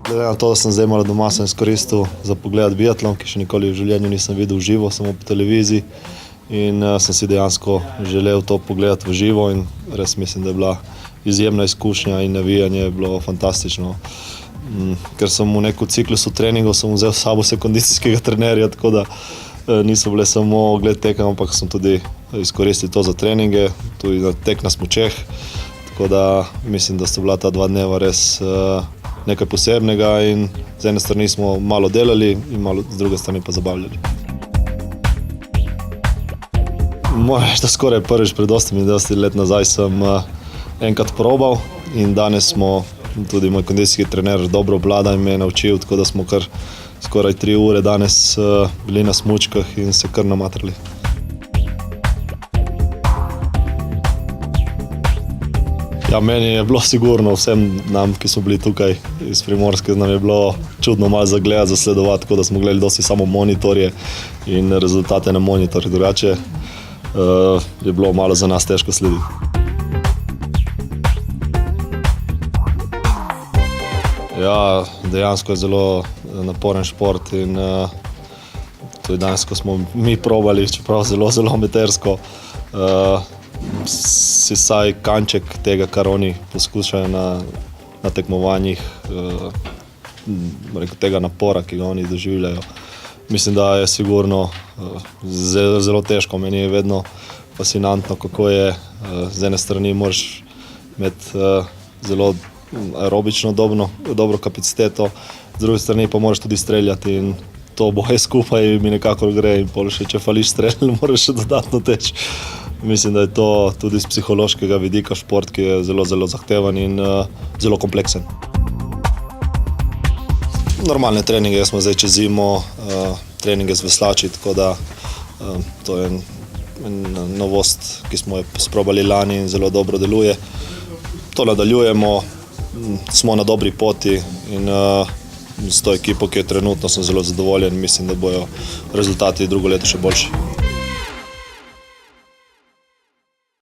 Glede na to, da sem zdaj malo doma, sem izkoristil za pogled biatlon, ki še nikoli v življenju nisem videl v živo, samo po televiziji. In sem si dejansko želel to pogledati v živo in res mislim, da je bila izjemna izkušnja in navijanje je bilo fantastično. Ker sem v nekem ciklusu treningov sem vzel s sabo še kondicijskega trenerja, tako da niso bile samo ogled tekem, ampak sem tudi izkoristil to za treninge, tudi na tek na smučeh. Tako da mislim, da sta bila ta 2 dneva res nekaj posebnega in z ene strani smo malo delali in malo z druge strani pa zabavljali. Moram reči, da skoraj prvič pred 8 let nazaj sem enkrat probal in danes smo, tudi moj kondicijski trener dobro obvlada in me je naučil, tako da smo kar skoraj 3 ure danes bili na smučkah in se kar namatrali. Ja, meni je bilo sigurno, vsem nam, ki smo bili tukaj iz Primorske, nam je bilo čudno malo za gledati, zasledovati, tako da smo gledali dosti samo monitorje in rezultate na monitorju. Drugače je bilo malo za nas težko slediti. Ja, dejansko je zelo naporen šport in tudi danes, ko smo mi probali, čeprav zelo amatersko, si vsaj kanček tega, kar oni poskušajo na tekmovanjih, tega napora, ki ga oni doživljajo. Mislim, da je sigurno zelo težko. Meni je vedno fascinantno, kako je z ene strani moraš imeti zelo aerobično dobro kapaciteto, z druge strani pa moraš tudi streljati in to oboje skupaj mi nekako gre in pol še, če fališ strelj, moraš še dodatno teči. Mislim, da je to tudi z psihološkega vidika šport, ki je zelo zahteven in zelo kompleksen. Normalne treninge smo zdaj čez zimo, treninge z veslači, tako da to je novost, ki smo jo sprobali lani in zelo dobro deluje. To nadaljujemo, smo na dobri poti in s to ekipo, ki je trenutno, sem zelo zadovoljen in mislim, da bojo rezultati drugo leto še boljši.